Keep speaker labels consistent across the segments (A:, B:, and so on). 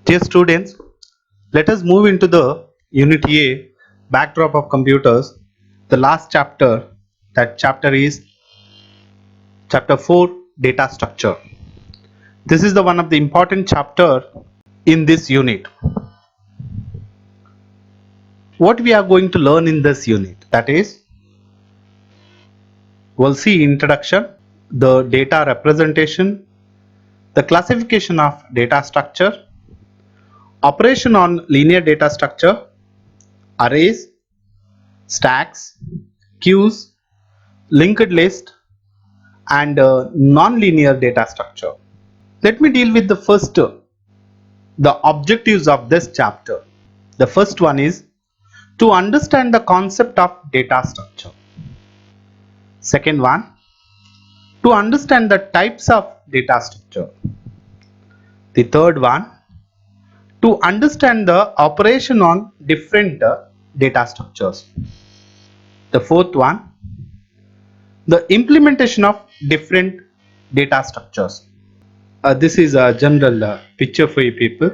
A: Dear students, let us move into the Unit A, Backdrop of Computers. The last chapter, that chapter is Chapter 4, Data Structure. This is the one of the important chapter in this unit. What we are going to learn in this unit, that is, we'll see introduction, the data representation, the classification of data structure, operation on linear data structure, arrays, stacks, queues, linked list, and non-linear data structure. Let me deal with the first, the objectives of this chapter. The first one is to understand the concept of data structure. Second one, to understand the types of data structure. The third one, to understand the operation on different data structures. The fourth one, the implementation of different data structures. This is a general picture for you people.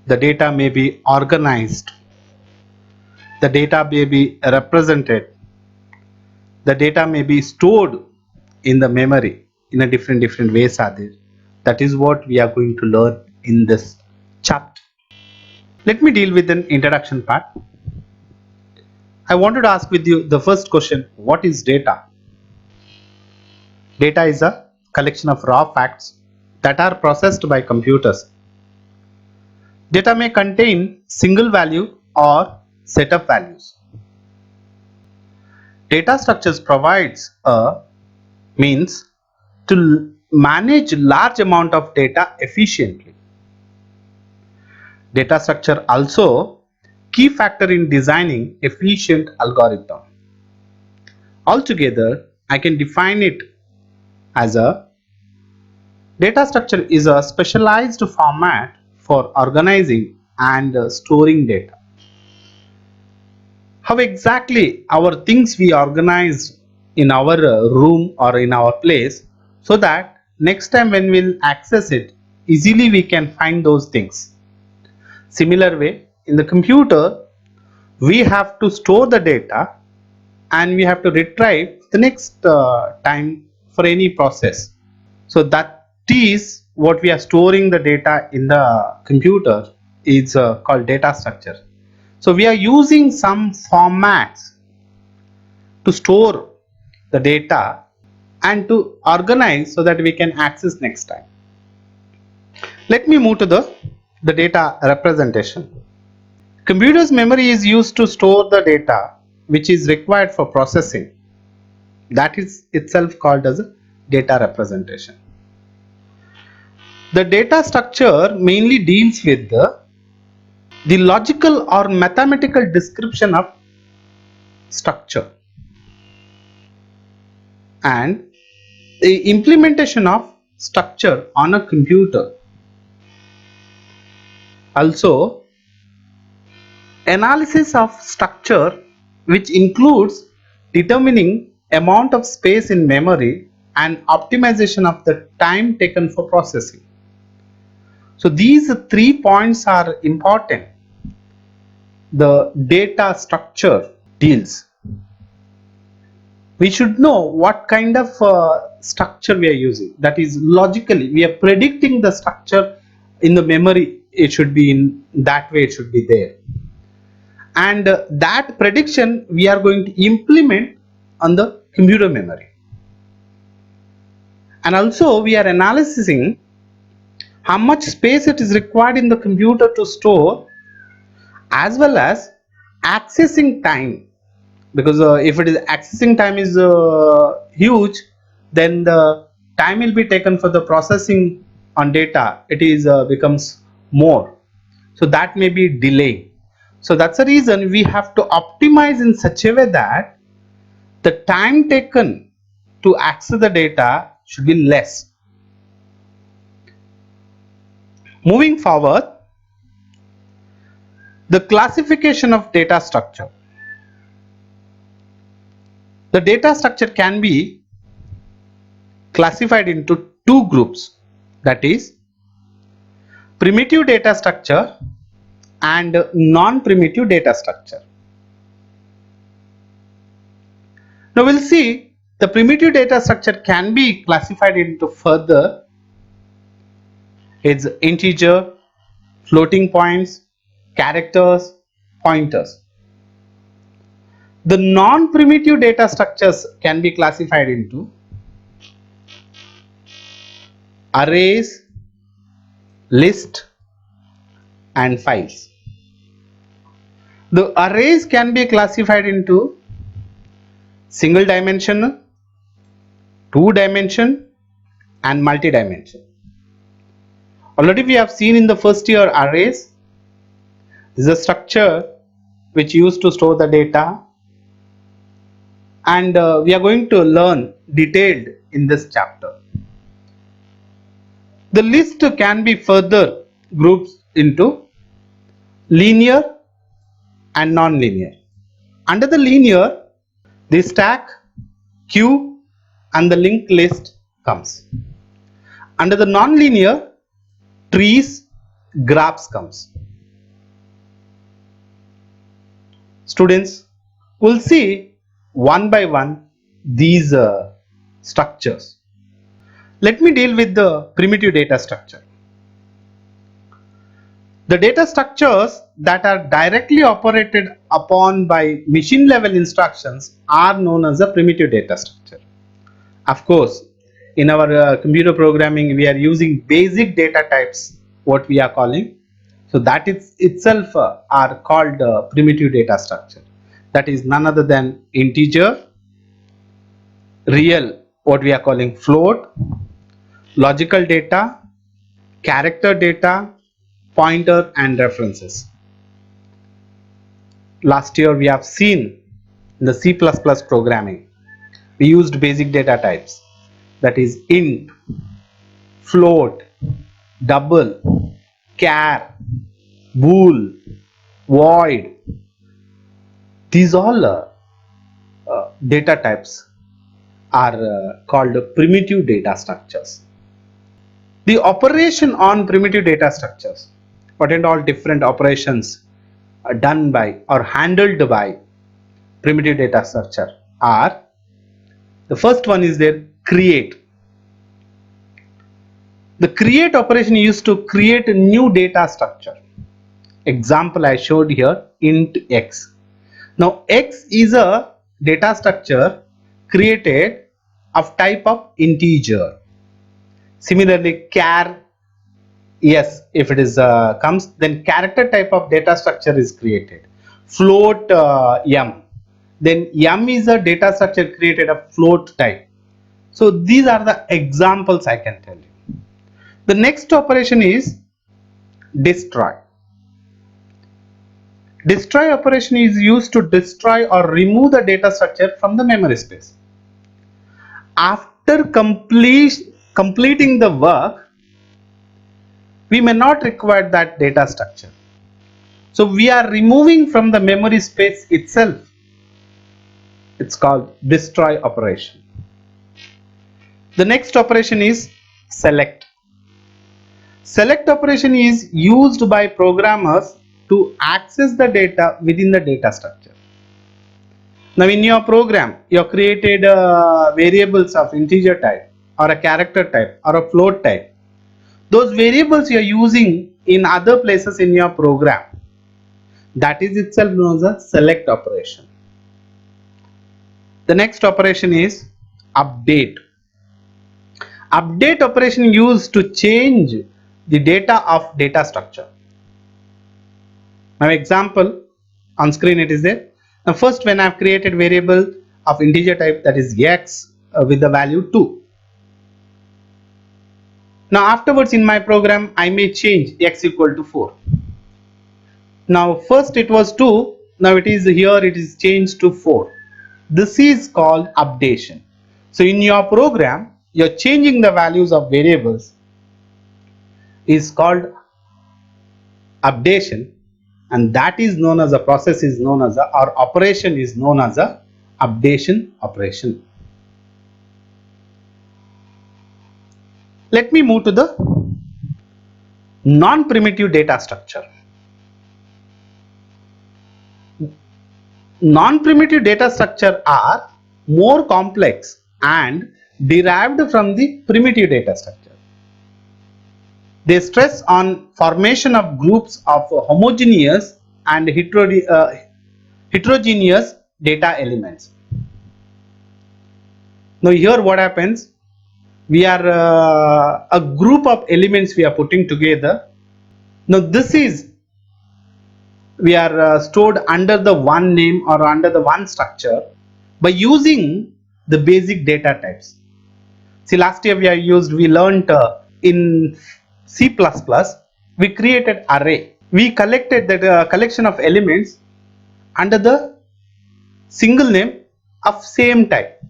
A: The data may be organized, the data may be represented, the data may be stored in the memory in a different ways are there. That is what we are going to learn in this chapter. Let me deal with an introduction part. I wanted to ask with you the first question, what is data? Data is a collection of raw facts that are processed by computers. Data may contain single value or set of values. Data structures provides a means to manage large amount of data efficiently. Data structure also key factor in designing efficient algorithm. Altogether, I can define it as a data structure is a specialized format for organizing and storing data. How exactly our things we organize in our room or in our place, so that next time when we'll access it, easily we can find those things. Similar way, in the computer, we have to store the data and we have to retrieve the next time for any process. So that is what we are storing the data in the computer is called data structure. So we are using some formats to store the data and to organize so that we can access next time. Let me move to the data representation. Computer's memory is used to store the data which is required for processing. That is itself called as data representation. The data structure mainly deals with the logical or mathematical description of structure and the implementation of structure on a computer. Also, analysis of structure, which includes determining amount of space in memory and optimization of the time taken for processing. So these 3 points are important. The data structure deals. We should know what kind of structure we are using. That is, logically we are predicting the structure in the memory. It should be in that way, it should be there, and that prediction we are going to implement on the computer memory. And also we are analyzing how much space it is required in the computer to store, as well as accessing time, because if it is accessing time is huge, then the time will be taken for the processing on data, it is becomes more, so that may be delay. So that's the reason we have to optimize in such a way that the time taken to access the data should be less. Moving forward, the classification of data structure. The data structure can be classified into two groups, that is, primitive data structure and non-primitive data structure. Now we'll see the primitive data structure can be classified into further. It's integer, floating points, characters, pointers. The non-primitive data structures can be classified into arrays, list, and files. The arrays can be classified into single dimensional, two dimension, and multi-dimension. Already we have seen in the first year arrays. This is a structure which used to store the data, and we are going to learn detailed in this chapter. The list can be further grouped into linear and non-linear. Under the linear, the stack, queue, and the linked list comes. Under the non-linear, trees, graphs comes. Students, will see one by one these structures. Let me deal with the primitive data structure. The data structures that are directly operated upon by machine level instructions are known as a primitive data structure. Of course, in our computer programming, we are using basic data types, what we are calling. So that is itself are called primitive data structure. That is none other than integer, real, what we are calling float, logical data, character data, pointer, and references. Last year we have seen in the C++ programming, we used basic data types, that is int, float, double, char, bool, void. These all data types are called primitive data structures. The operation on primitive data structures, what and all different operations are done by or handled by primitive data structure are, the first one is their create. The create operation used to create a new data structure. Example I showed here, int x. Now x is a data structure created of type of integer. Similarly, char, yes, if it is comes, then character type of data structure is created. Float m, then m is a data structure created of float type. So these are the examples I can tell you. The next operation is destroy. Destroy operation is used to destroy or remove the data structure from the memory space. After completing the work, we may not require that data structure. So we are removing from the memory space itself. It's called destroy operation. The next operation is select. Select operation is used by programmers to access the data within the data structure. Now in your program, you have created variables of integer type or a character type or a float type. Those variables you are using in other places in your program, that is itself known as a select operation. The next operation is update. Update operation used to change the data of data structure. Now example on screen it is there. Now first, when I have created variable of integer type, that is x with the value 2. Now afterwards in my program I may change x equal to 4. Now first it was 2, now it is here, it is changed to 4. This is called updation. So in your program you are changing the values of variables is called updation, and that is known as a process is known as a, or operation is known as a updation operation. Let me move to the Non-primitive data structure. Non-primitive data structure are more complex and derived from the primitive data structure. They stress on formation of groups of homogeneous and heterogeneous data elements. Now here what happens, we are a group of elements we are putting together. Now this is, we are stored under the one name or under the one structure by using the basic data types. See, last year we learned in C++, we created array. We collected that collection of elements under the single name of same type.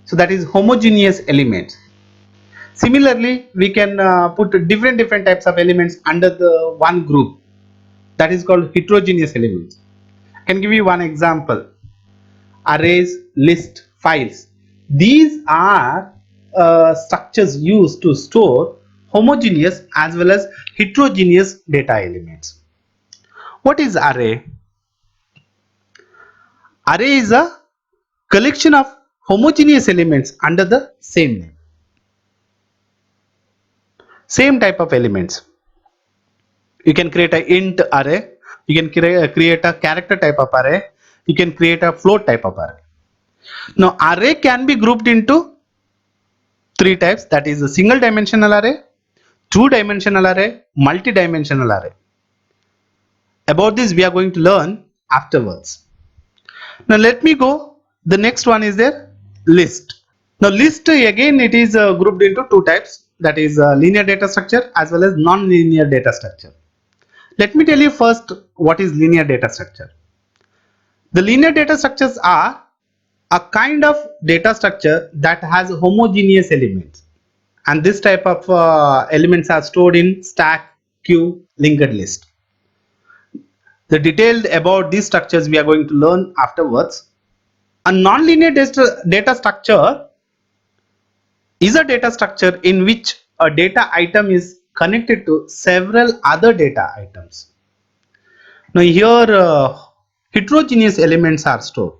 A: So that is homogeneous elements. Similarly, we can put different types of elements under the one group. That is called heterogeneous elements. I can give you one example. Arrays, list, files. These are structures used to store homogeneous as well as heterogeneous data elements. What is array? Array is a collection of homogeneous elements under the same name. Same type of elements. You can create an int array, you can create a character type of array, you can create a float type of array. Now array can be grouped into three types, that is a single dimensional array, two-dimensional array, multi-dimensional array. About this we are going to learn afterwards. Now let me go, the next one is there, list. Now list again it is grouped into two types, that is linear data structure as well as non-linear data structure. Let me tell you first what is linear data structure. The linear data structures are a kind of data structure that has homogeneous elements, and this type of elements are stored in stack, queue, linked list. The detailed about these structures we are going to learn afterwards. A non-linear data structure is a data structure in which a data item is connected to several other data items. Now here heterogeneous elements are stored.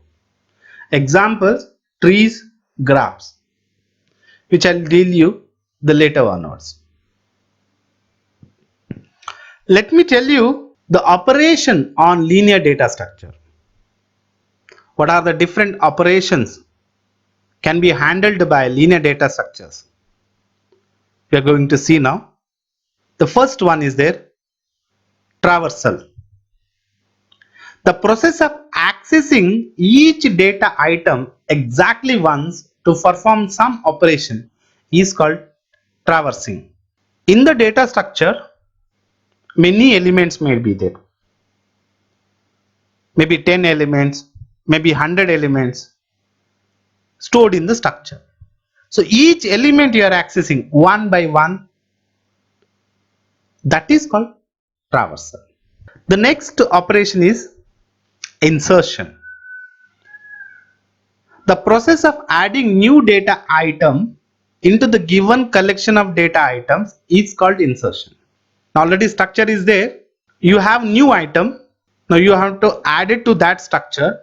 A: Examples, trees, graphs, which I'll deal you the later onwards. Let me tell you the operation on linear data structure. What are the different operations can be handled by linear data structures? We are going to see now. The first one is there, traversal. The process of accessing each data item exactly once to perform some operation is called traversing. In the data structure, many elements may be there. Maybe 10 elements, maybe 100 elements stored in the structure. So each element you are accessing one by one, that is called traversal. The next operation is insertion. The process of adding new data item into the given collection of data items is called insertion. Now already structure is there, you have new item, now you have to add it to that structure.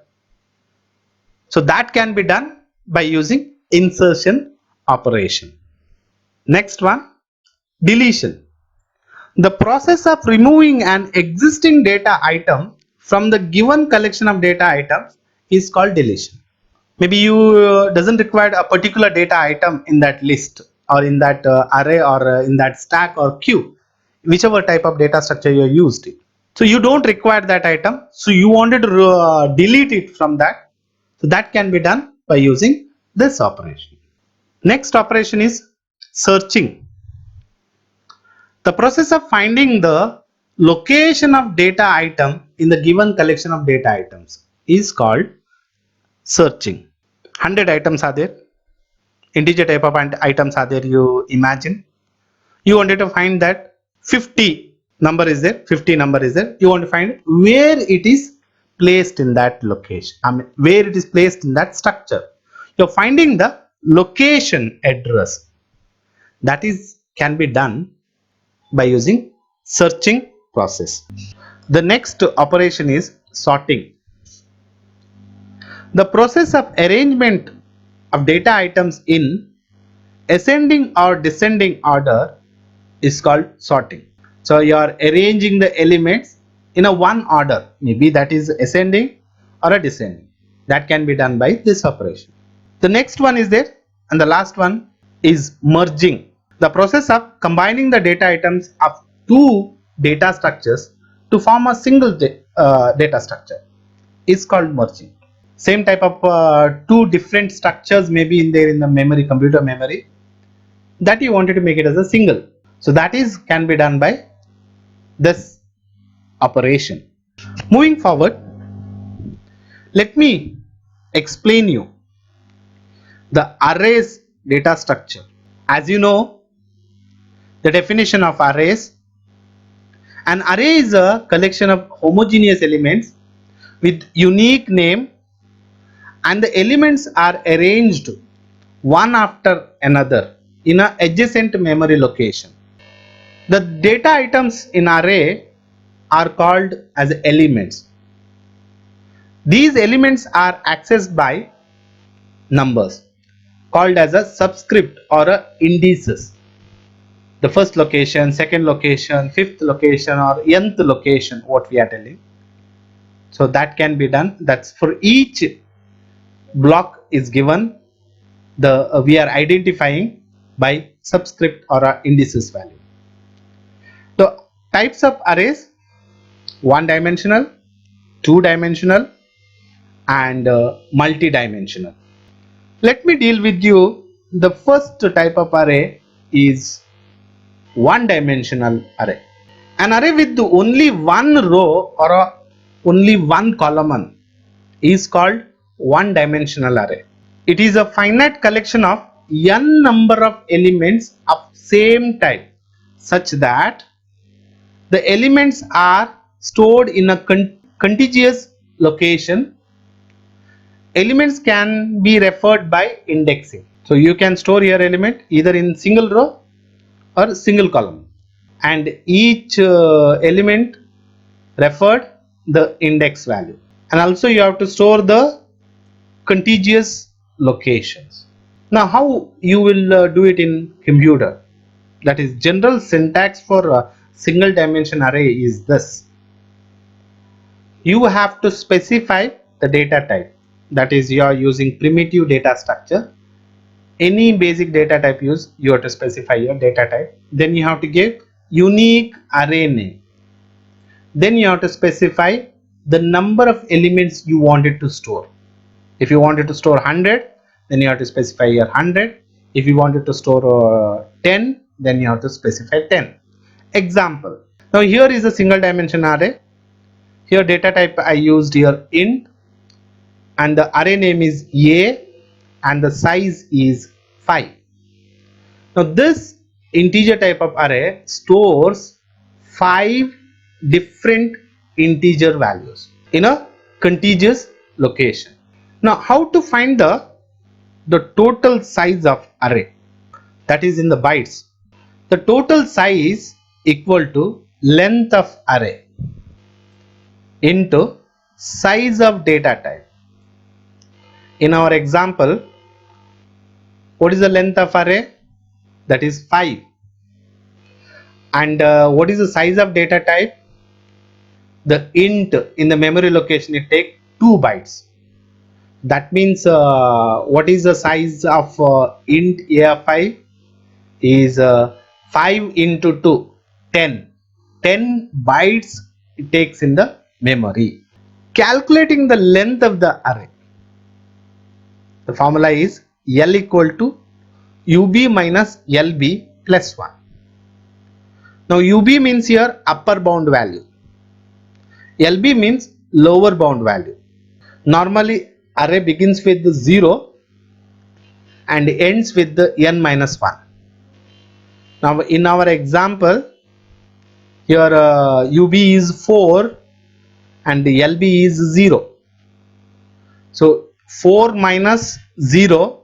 A: So that can be done by using insertion operation. Next one, deletion. The process of removing an existing data item from the given collection of data items is called deletion. Maybe you doesn't require a particular data item in that list or in that array or in that stack or queue, whichever type of data structure you used it. So you don't require that item, so you wanted to delete it from that. So that can be done by using this operation. Next operation is searching. The process of finding the location of data item in the given collection of data items is called searching. 100 items are there, integer type of items are there, you imagine. You wanted to find that 50 number is there, 50 number is there, you want to find where it is placed in that location, where it is placed in that structure. You're finding the location address. That is can be done by using searching process. The next operation is sorting. The process of arrangement of data items in ascending or descending order is called sorting. So you are arranging the elements in a one order, maybe that is ascending or a descending. That can be done by this operation. The next one is there, and the last one is merging. The process of combining the data items of two data structures to form a single data structure is called merging. Same type of two different structures may be in there in the memory, computer memory, that you wanted to make it as a single. So that is can be done by this operation. Moving forward, let me explain you the arrays data structure. As you know, the definition of arrays: an array is a collection of homogeneous elements with unique name, and the elements are arranged one after another in an adjacent memory location. The data items in array are called as elements. These elements are accessed by numbers called as a subscript or a indices. The first location, second location, fifth location, or nth location, what we are telling. So that can be done. That's for each block is given the we are identifying by subscript or a indices value. So types of arrays: one dimensional, two dimensional, and multi-dimensional. Let me deal with you. The first type of array is one dimensional array. An array with only one row or only one column is called one dimensional array. It is a finite collection of n number of elements of same type such that the elements are stored in a contiguous location. Elements can be referred by indexing. So you can store your element either in single row or single column, and each element referred the index value, and also you have to store the contiguous locations. Now how you will do it in computer? That is, general syntax for a single dimension array is this: you have to specify the data type. That is, you are using primitive data structure. Any basic data type use, you have to specify your data type. Then you have to give unique array name. Then you have to specify the number of elements you wanted to store. If you wanted to store 100, then you have to specify your 100. If you wanted to store 10, then you have to specify 10. Example: now here is a single dimension array. Here data type I used here int, and the array name is a, and the size is 5. Now this integer type of array stores 5 different integer values in a contiguous location. Now how to find the total size of array, that is in the bytes? The total size equal to length of array into size of data type. In our example, what is the length of array? That is 5. And what is the size of data type? The int in the memory location, it takes 2 bytes. That means what is the size of int a5 is 5 into 2, 10. 10 bytes it takes in the memory. Calculating the length of the array, the formula is L equal to UB minus LB plus 1. Now UB means here upper bound value, LB means lower bound value. Normally array begins with the 0 and ends with the n minus 1. Now in our example, here UB is 4 and LB is 0. So 4 minus 0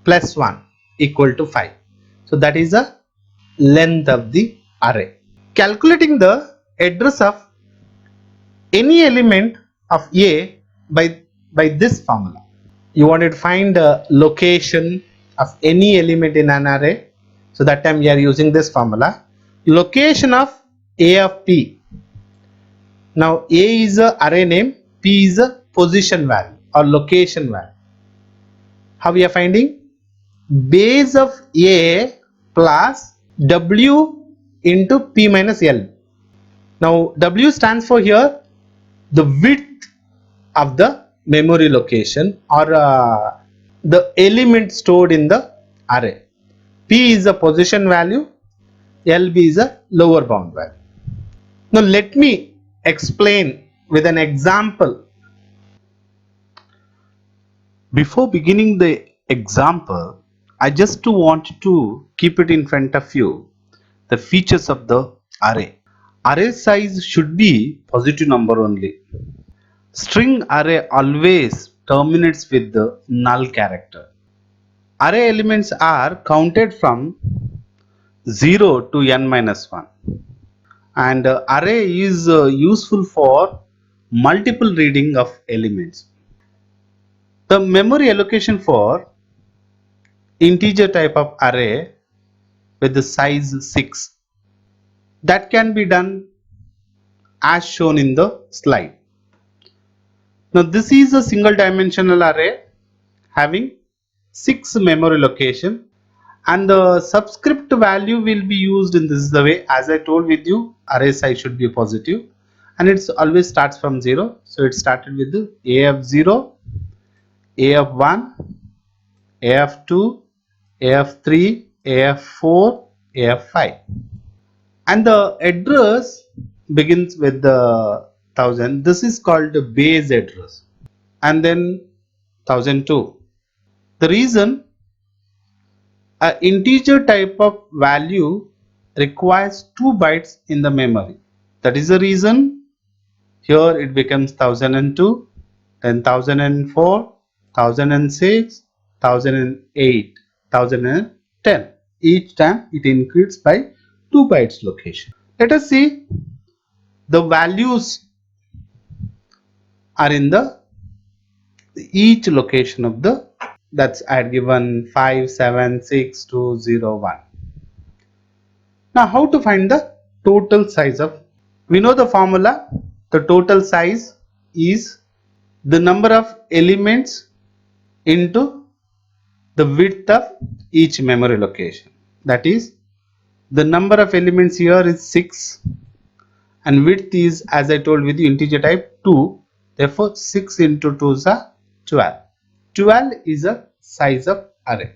A: plus 1 equal to 5. So that is the length of the array. Calculating the address of any element of A by this formula. You wanted to find the location of any element in an array, so that time we are using this formula. Location of A of P. Now A is a array name, P is a position value or location value. How we are finding? Base of A plus W into P minus L. Now W stands for here the width of the memory location or the element stored in the array. P is a position value, LB is a lower bound value. Now let me explain with an example. Before beginning the example, I just want to keep it in front of you the features of the array. Array size should be positive number only. String array always terminates with the null character. Array elements are counted from 0 to n minus 1, and array is useful for multiple reading of elements. The memory allocation for integer type of array with the size 6, that can be done as shown in the slide. Now this is a single dimensional array having 6 memory location, and the subscript value will be used in this the way as I told with you. Array size should be positive and it's always starts from 0. So it started with the A of 0, A of 1, A of 2, A of 3, A of 4, A of 5, and the address begins with the 1000. This is called the base address, and then 1002. The reason, an integer type of value requires 2 bytes in the memory. That is the reason here it becomes 1002, then 1004, 1006, 1008, 1010. Each time it increases by 2 bytes location. Let us see the values are in the each location of the, that's I had given 5, 7, 6, 2, 0, 1. Now how to find the total size of, we know the formula, the total size is the number of elements into the width of each memory location. That is, the number of elements here is 6 and width is, as I told with you, integer type 2. Therefore 6 into 2 is a 12. 12 is a size of array.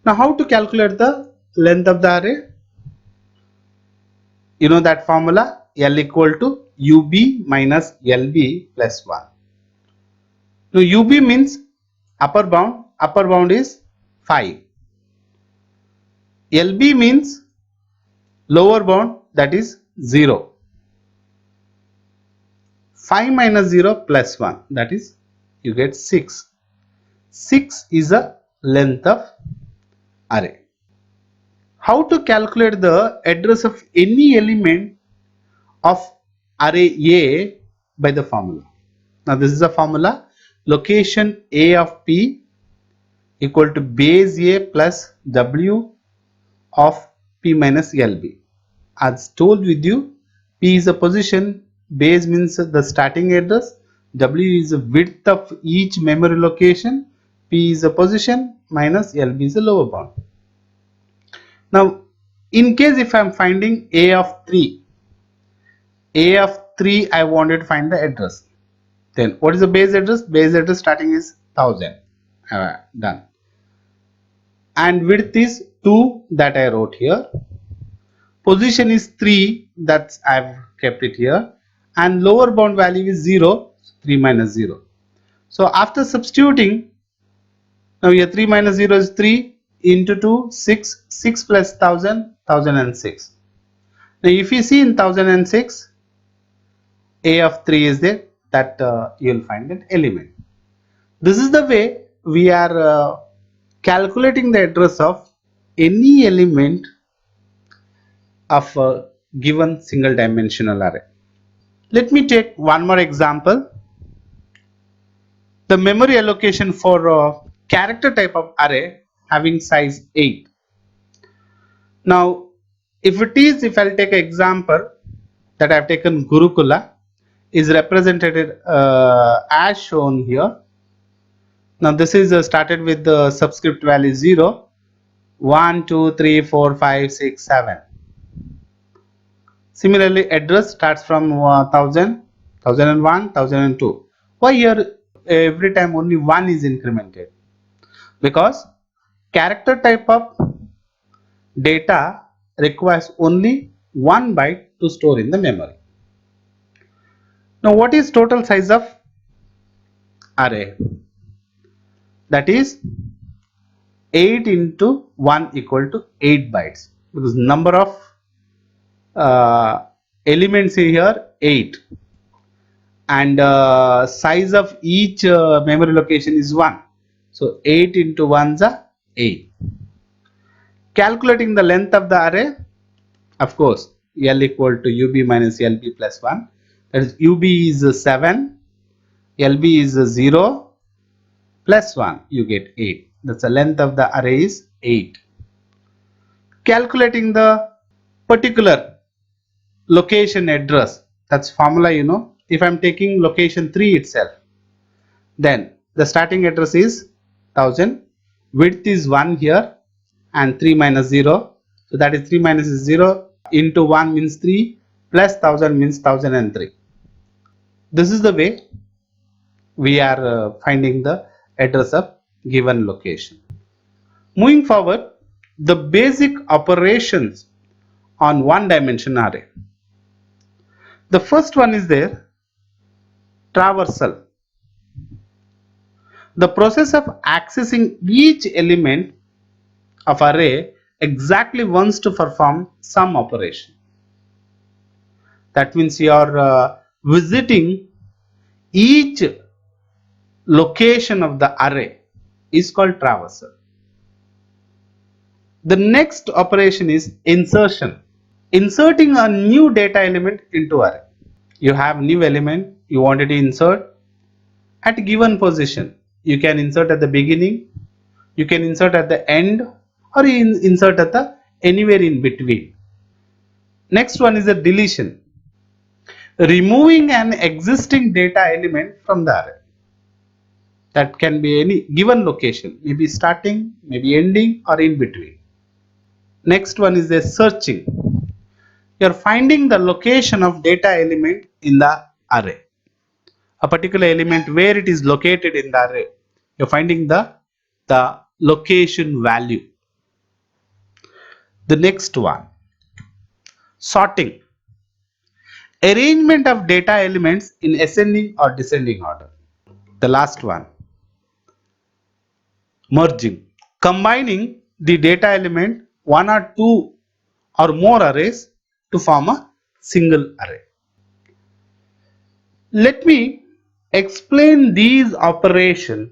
A: Now how to calculate the length of the array? You know that formula, L equal to UB minus LB plus 1. Now UB means upper bound is 5. LB means lower bound, that is 0. 5 minus 0 plus 1, that is you get 6. 6 is a length of array. How to calculate the address of any element of array A by the formula? Now this is a formula, location A of P equal to base A plus W of P minus LB. As told with you, P is a position, base means the starting address, W is the width of each memory location, P is a position, minus LB is a lower bound. Now in case if I am finding A of 3, I wanted to find the address. Then what is the base address? Base address starting is 1000. Done. And width is 2, that I wrote here. Position is 3, that's I've kept it here. And lower bound value is 0, 3 minus 0. So after substituting, now here 3 minus 0 is 3 into 2, 6, 6 plus 1000, 1006. Now if you see in 1006, A of 3 is there, that you will find an element. This is the way we are calculating the address of any element of a given single dimensional array. Let me take one more example. The memory allocation for a character type of array having size 8. Now, if I'll take an example that I've taken Gurukula is represented as shown here. Now, this is started with the subscript value 0, 1, 2, 3, 4, 5, 6, 7. Similarly, address starts from 1000, 1001, 1002. Why here every time only 1 is incremented? Because character type of data requires only 1 byte to store in the memory. Now, what is total size of array? That is 8 into 1 equal to 8 bytes, because number of elements here 8, and size of each memory location is 1. So 8 into 1 is 8. Calculating the length of the array, of course, L equal to UB minus LB plus 1. That is UB is 7, LB is 0 plus 1, you get 8. That's the length of the array is 8. Calculating the particular location address, that's formula, you know. If I'm taking location 3 itself, then the starting address is 1000, width is 1 here, and 3 minus 0, so that is 3 minus 0 into 1 means 3 plus 1000 means 1003. This is the way we are finding the address of given location. Moving forward, the basic operations on one dimension array. The first one is there, traversal. The process of accessing each element of array exactly wants to perform some operation. That means you are visiting each location of the array is called traversal. The next operation is insertion. Inserting a new data element into array. You have new element, you wanted to insert at a given position. You can insert at the beginning, you can insert at the end, or insert at the anywhere in between. Next one is a deletion. Removing an existing data element from the array. That can be any given location, maybe starting, maybe ending, or in between. Next one is a searching. You are finding the location of data element in the array. A particular element where it is located in the array. You are finding the location value. The next one, sorting. Arrangement of data elements in ascending or descending order. The last one, merging. Combining the data element one or two or more arrays to form a single array. Let me explain these operations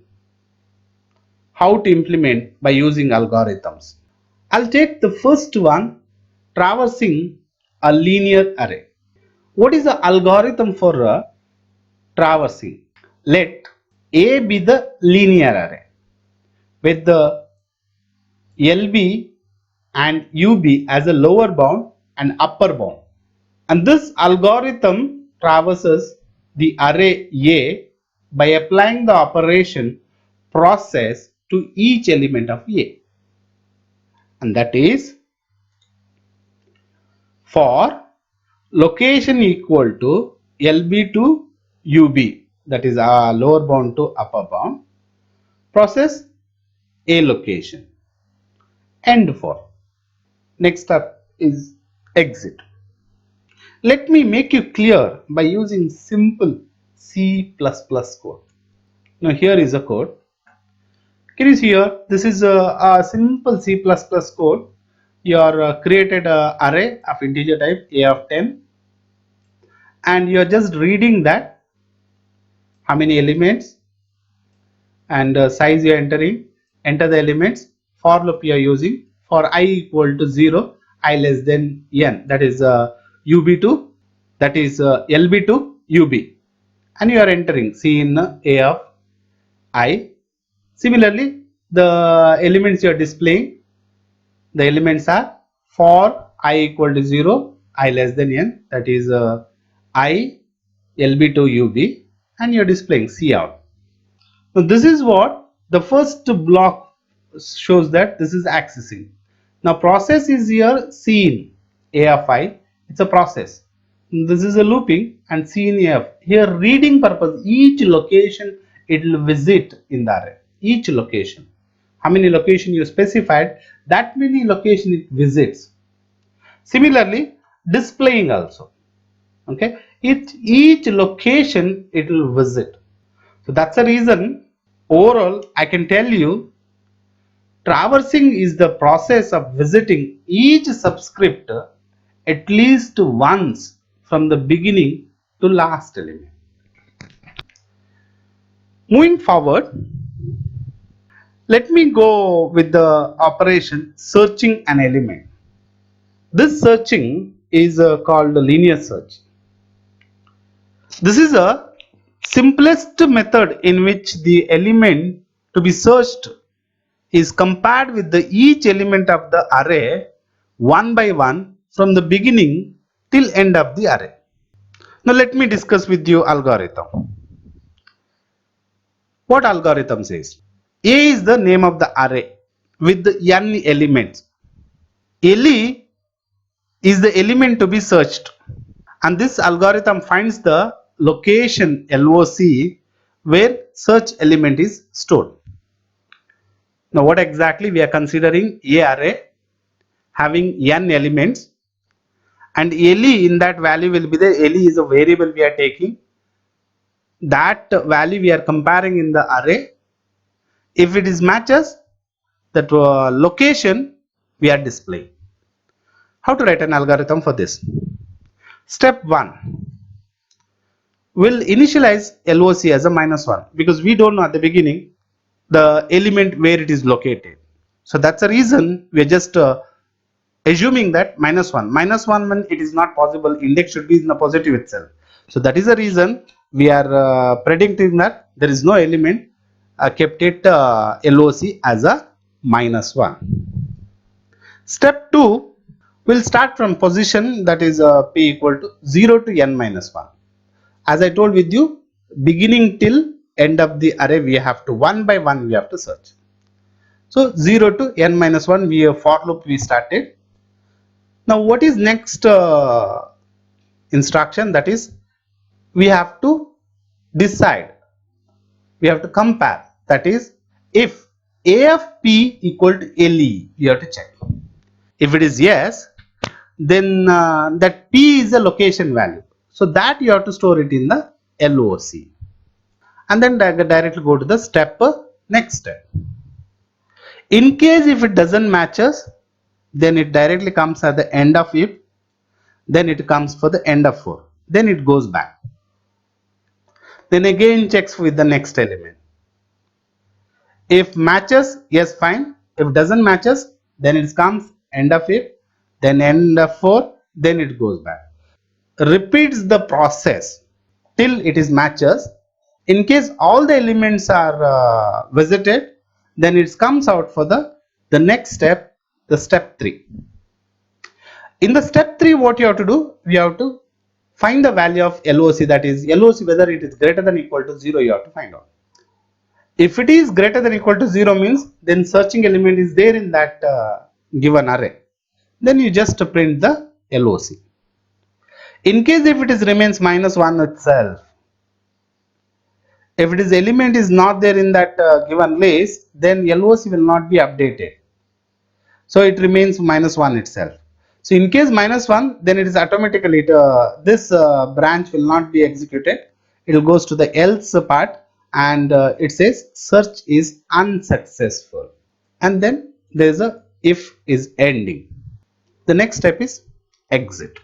A: how to implement by using algorithms. I'll take the first one, traversing a linear array. What is the algorithm for traversing? Let A be the linear array with the LB and UB as a lower bound and upper bound. And this algorithm traverses the array A by applying the operation process to each element of A. And that is, for location equal to LB to UB, that is lower bound to upper bound, process A location. End for. Next step is exit. Let me make you clear by using simple C++ code. Now here is a code. Can you see here? This is a simple C++ code. You are created an array of integer type A of 10, and you are just reading that how many elements and size you are entering. Enter the elements. For loop you are using. For I equal to 0, I less than n, that is ub to, that is lb to ub, and you are entering C in A of I. Similarly, the elements you are displaying, the elements are for I equal to 0, I less than n, that is I lb to ub, and you are displaying C out. So this is what the first block shows, that this is accessing. Now process is here C in A of I, it's a process. This is a looping, and C in A of, here reading purpose, each location it will visit in the array, each location. How many location you specified, that many location it visits. Similarly, displaying also, okay, each location it will visit. So that's the reason overall I can tell you traversing is the process of visiting each subscript at least once from the beginning to last element. Moving forward, let me go with the operation searching an element. This searching is called linear search. This is a simplest method in which the element to be searched is compared with the each element of the array one by one from the beginning till end of the array. Now let me discuss with you algorithm. What algorithm says? A is the name of the array with the n elements. LE is the element to be searched, and this algorithm finds the location LOC where search element is stored. Now what exactly we are considering? A array having n elements, and LE in that value will be the LE is a variable we are taking. That value we are comparing in the array. If it is matches, that location we are displaying. How to write an algorithm for this? Step 1. We'll initialize LOC as a -1 because we don't know at the beginning the element where it is located. So that's the reason we are just assuming that -1. -1 when it is not possible, index should be in the positive itself. So that is the reason we are predicting that there is no element, kept it LOC as a -1. Step 2, we'll start from position, that is p equal to 0 to n minus 1. As I told with you, beginning till end of the array we have to one by one we have to search. So 0 to n minus 1 we have for loop we started. Now what is next instruction? That is, we have to decide, we have to compare, that is if A of p equal to LE, you have to check. If it is yes, then that p is a location value, so that you have to store it in the LOC, and then directly go to the next step. In case if it doesn't matches, then it directly comes at the end of if, then it comes for the end of for, then it goes back, then again checks with the next element. If matches, yes, fine. If doesn't matches, then it comes end of if, then end of for, then it goes back. Repeats the process till it is matches. In case all the elements are visited, then it comes out for the next step, the step 3. In the step 3, what you have to do, we have to find the value of LOC, that is LOC whether it is greater than or equal to 0, you have to find out. If it is greater than or equal to 0 means then searching element is there in that given array, then you just print the LOC. In case if it is remains -1 itself, if it is element is not there in that given list, then LOC will not be updated, so it remains -1 itself. So in case -1, then it is automatically this branch will not be executed, it will goes to the else part, and it says search is unsuccessful, and then there is a if is ending. The next step is exit.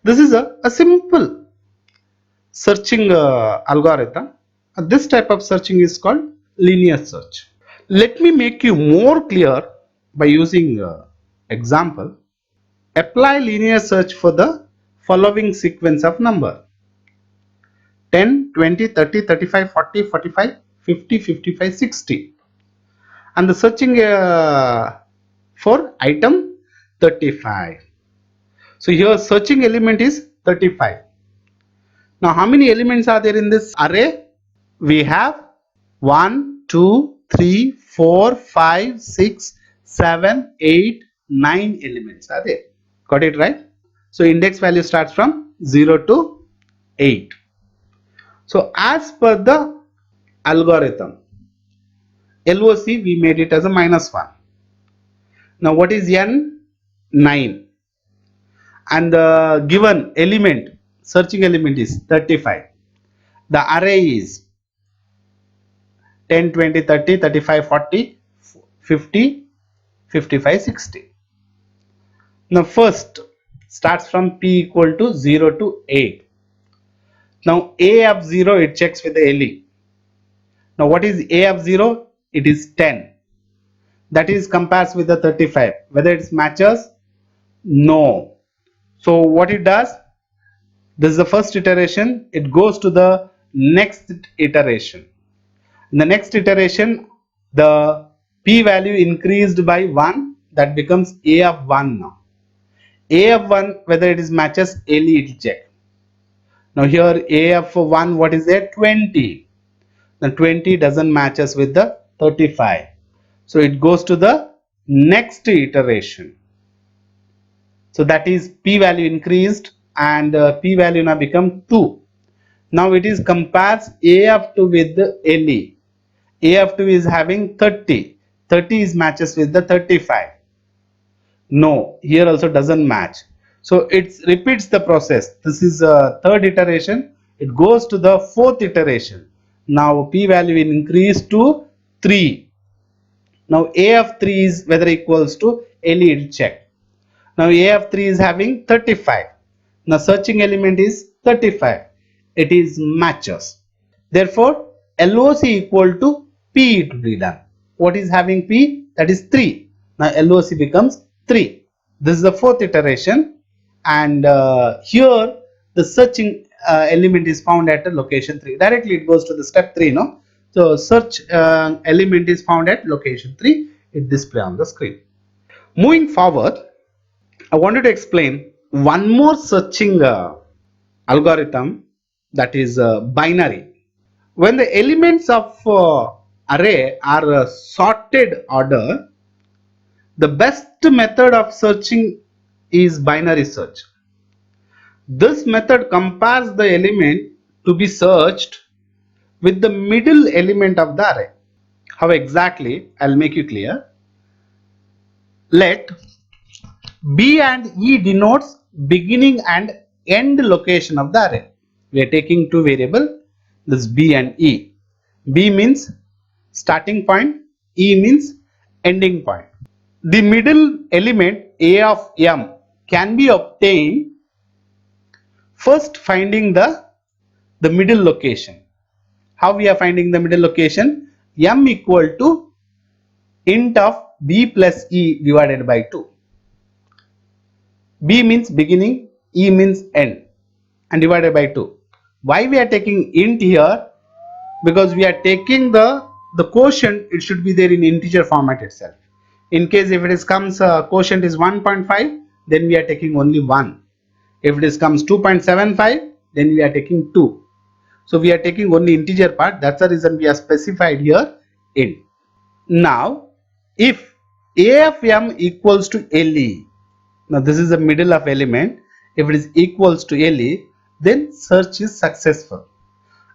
A: This is a simple searching algorithm. This type of searching is called linear search. Let me make you more clear by using Example, apply linear search for the following sequence of number 10, 20, 30, 35, 40, 45, 50, 55, 60, and the searching for item 35. So here searching element is 35. Now how many elements are there in this array? We have 1, 2, 3, 4, 5, 6, 7, 8, 9 elements are there. Got it right? So index value starts from 0 to 8. So as per the algorithm, LOC we made it as a -1. Now what is n? 9. And the given element, searching element is 35. The array is 10, 20, 30, 35, 40, 50, 55, 60. Now first starts from p equal to 0 to 8. Now a of 0 it checks with the LE. Now what is a of 0? It is 10. That is compares with the 35. Whether it matches? No. So what it does? This is the first iteration. It goes to the next iteration. In the next iteration, the p value increased by 1. That becomes a of 1 now. A of 1, whether it is matches, LE it will check. Now here a of 1, what is there? 20. The 20 doesn't matches with the 35. So it goes to the next iteration. So that is p value increased and p value now become 2. Now it is compares a of 2 with the LE. A of 2 is having 30. 30 is matches with the 35. No, here also doesn't match. So it repeats the process. This is a third iteration. It goes to the fourth iteration. Now p value will increase to 3. Now a of 3 is whether equals to LE check. Now a of 3 is having 35. Now searching element is 35. It is matches. Therefore LOC equal to p it will be done. What is having p? That is 3. Now LOC becomes 3. This is the fourth iteration, and here the searching element is found at location 3. Directly it goes to the step 3, no? So search element is found at location 3. It display on the screen. Moving forward, I wanted to explain one more searching algorithm, that is binary. When the elements of array are sorted order, the best method of searching is binary search. This method compares the element to be searched with the middle element of the array. How exactly? I'll make you clear. Let B and E denotes beginning and end location of the array. We are taking two variables, this B and E. B means starting point, E means ending point. The middle element A of M can be obtained first finding the middle location. How we are finding the middle location? M equal to int of B plus E divided by 2. B means beginning, E means end, and divided by 2. Why we are taking int here? Because we are taking the quotient, it should be there in integer format itself. In case if it is comes quotient is 1.5, then we are taking only 1. If it is comes 2.75, then we are taking 2. So we are taking only integer part. That's the reason we are specified here int. Now if A of M equals to LE, now this is the middle of element. If it is equals to LE, then search is successful.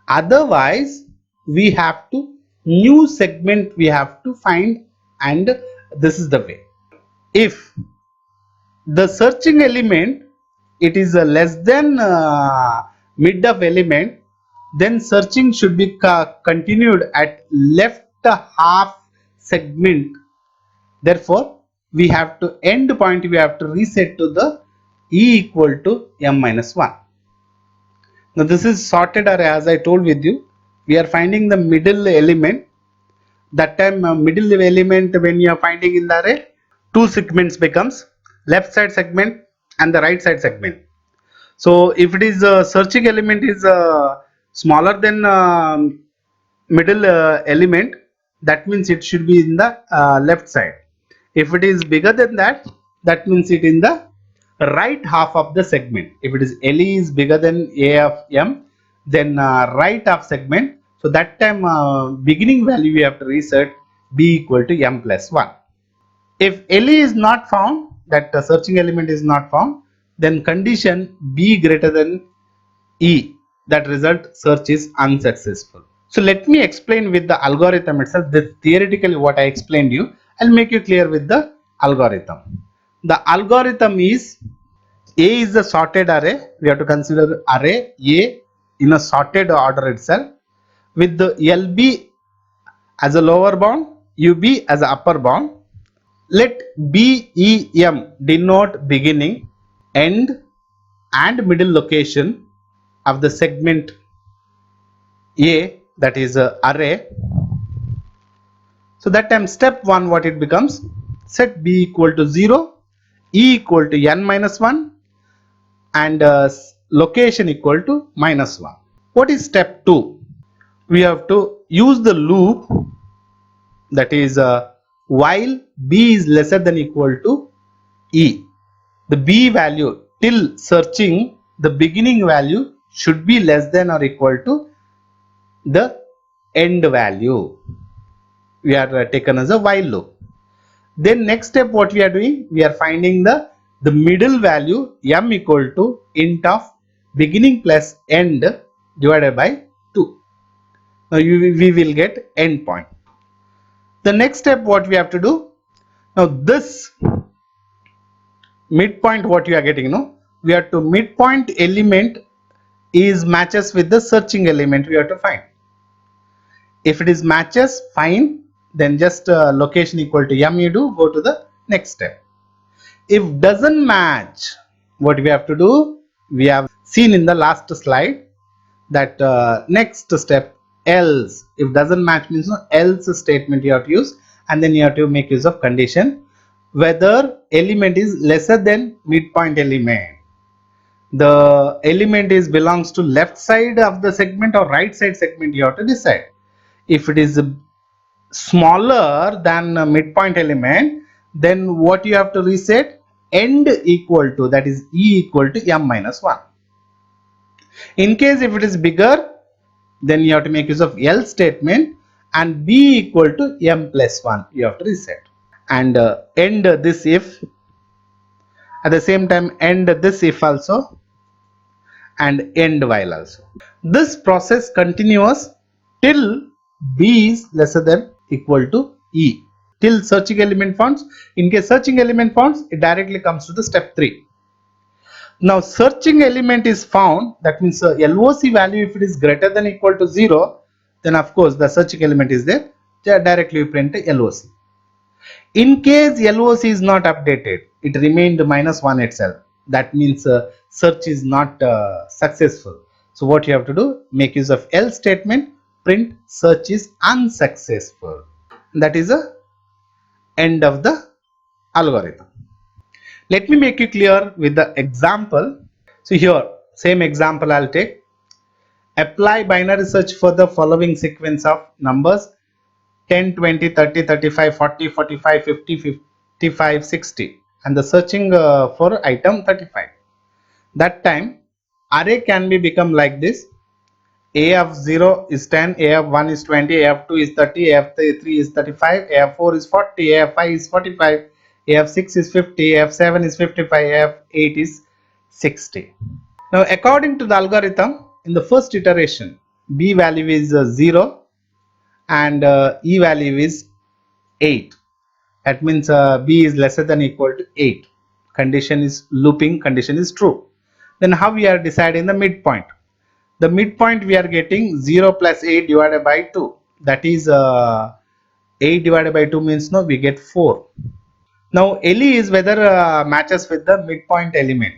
A: Otherwise we have to new segment we have to find, and this is the way. If the searching element it is less than mid of element, then searching should be continued at left half segment. Therefore we have to end point, we have to reset to the E equal to M minus 1. Now this is sorted array. As I told with you, we are finding the middle element. That time middle element when you are finding in the array, two segments becomes left side segment and the right side segment. So if it is searching element is smaller than middle element, that means it should be in the left side. If it is bigger than that, that means it in the right half of the segment. If it is LE is bigger than A of M, then right half segment. So that time beginning value we have to reset B equal to M plus 1. If LE is not found, that searching element is not found, then condition B greater than E, that result search is unsuccessful. So let me explain with the algorithm itself. This theoretically what I explained you, I'll make you clear with the algorithm. The algorithm is A is the sorted array. We have to consider array A in a sorted order itself with the LB as a lower bound, UB as a upper bound. Let BEM denote beginning, end and middle location of the segment A, that is array. So that time step 1 what it becomes, set B equal to 0, E equal to n minus 1 and location equal to minus 1. What is step 2? We have to use the loop, that is while B is lesser than equal to E. The B value till searching, the beginning value should be less than or equal to the end value. We are taken as a while loop. Then next step what we are doing, we are finding the middle value M equal to int of beginning plus end divided by 2. Now we will get end point. The next step what we have to do, now this midpoint what you are getting, we have to midpoint element is matches with the searching element we have to find. If it is matches, fine, then just location equal to M you do, go to the next step. If doesn't match, what we have to do, we have seen in the last slide that next step else. If doesn't match means no else statement you have to use, and then you have to make use of condition whether element is lesser than midpoint element. The element is belongs to left side of the segment or right side segment, you have to decide. If it is smaller than midpoint element, then what you have to reset, end equal to, that is E equal to M minus 1. In case if it is bigger, then you have to make use of else statement and B equal to M plus 1, you have to reset and end this if, at the same time end this if also and end while also. This process continues till B is lesser than equal to E, till searching element found. In case searching element found, it directly comes to the step 3. Now searching element is found, that means LOC value if it is greater than equal to 0, then of course the searching element is there, directly you print LOC. In case LOC is not updated, it remained minus 1 itself, that means search is not successful. So what you have to do, make use of else statement, print search is unsuccessful. That is the end of the algorithm. Let me make you clear with the example. So here same example I'll take. Apply binary search for the following sequence of numbers 10, 20, 30, 35, 40, 45, 50, 55, 60 and the searching for item 35. That time array can be become like this. A of 0 is 10, A of 1 is 20, A of 2 is 30, A of 3 is 35, A of 4 is 40, A of 5 is 45, A of 6 is 50, A of 7 is 55, A of 8 is 60. Now according to the algorithm, in the first iteration, B value is 0 and E value is 8. That means B is lesser than equal to 8. Condition is looping, condition is true. Then how we are deciding the midpoint? The midpoint we are getting 0 plus 8 divided by 2. That is 8 divided by 2 means no, we get 4. Now LE is whether matches with the midpoint element.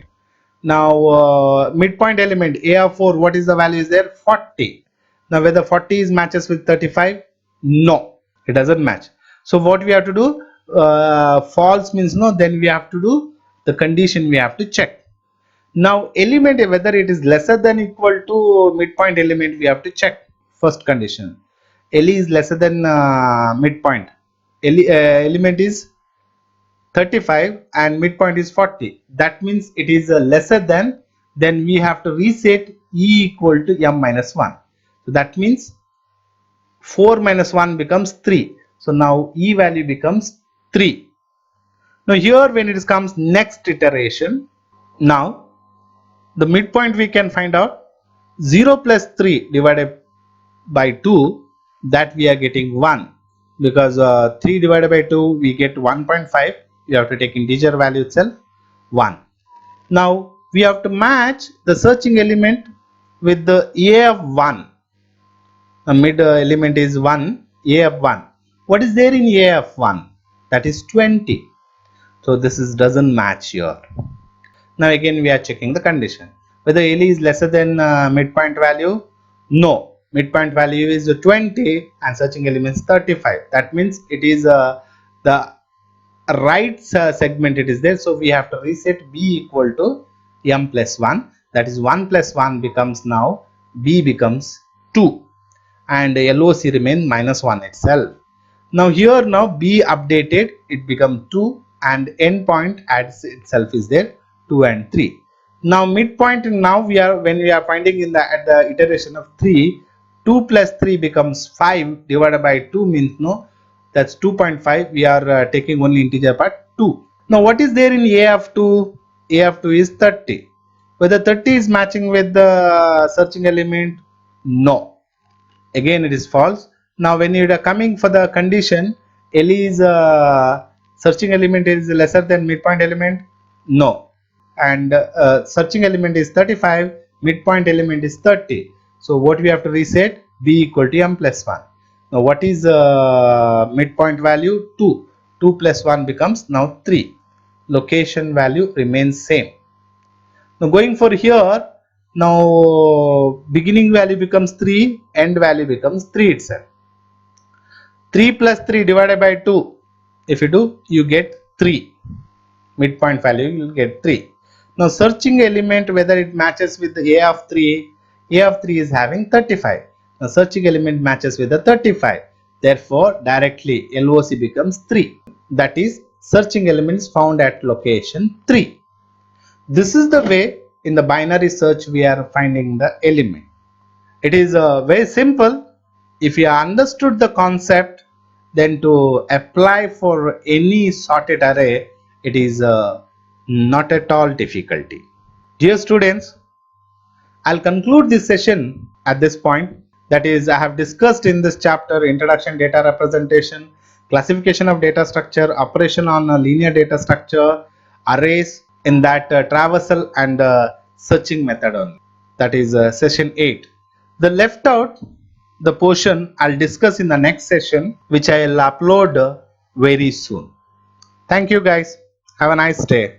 A: Now midpoint element A of 4, what is the value is there? 40. Now whether 40 is matches with 35? No, it doesn't match. So what we have to do? false means no, then we have to do the condition, we have to check. Now element, whether it is lesser than equal to midpoint element, we have to check. First condition, LE is lesser than midpoint. Element is 35 and midpoint is 40. That means it is lesser than, then we have to reset E equal to M minus 1. So that means 4 minus 1 becomes 3. So now E value becomes 3. Now here when it comes next iteration, now the midpoint we can find out 0 plus 3 divided by 2, that we are getting 1, because 3 divided by 2 we get 1.5. You have to take integer value itself 1. Now we have to match the searching element with the A of 1. The mid element is 1, A of 1. What is there in A of 1? That is 20. So this is doesn't match here. Now again we are checking the condition. Whether LE is lesser than midpoint value? No. Midpoint value is 20 and searching element is 35. That means it is the right segment it is there. So we have to reset B equal to M plus 1. That is 1 plus 1 becomes now B becomes 2. And LOC remain minus 1 itself. Now here now B updated, it become 2 and endpoint adds itself is there 2 and 3. Now midpoint, now we are, when we are finding in the at the iteration of 3, 2 plus 3 becomes 5 divided by 2 means no, that's 2.5. We are taking only integer part 2. Now what is there in A of 2? A of 2 is 30. Whether 30 is matching with the searching element? No. Again it is false. Now when you are coming for the condition, LE is searching element is lesser than midpoint element? No. And searching element is 35, midpoint element is 30. So what we have to reset? B equal to M plus 1. Now what is midpoint value? 2. 2 plus 1 becomes now 3. Location value remains same. Now going for here, now beginning value becomes 3, end value becomes 3 itself. 3 plus 3 divided by 2, if you do, you get 3. Midpoint value you will get 3. Now searching element, whether it matches with the A of 3, A of 3 is having 35. Now searching element matches with the 35. Therefore directly LOC becomes 3. That is searching elements found at location 3. This is the way in the binary search we are finding the element. It is very simple. If you understood the concept, then to apply for any sorted array, it is not at all difficulty. Dear students, I'll conclude this session at this point. That is, I have discussed in this chapter introduction, data representation, classification of data structure, operation on a linear data structure, arrays, in that traversal and searching method only. That is session 8. The left out the portion I'll discuss in the next session, which I'll upload very soon. Thank you guys. Have a nice day.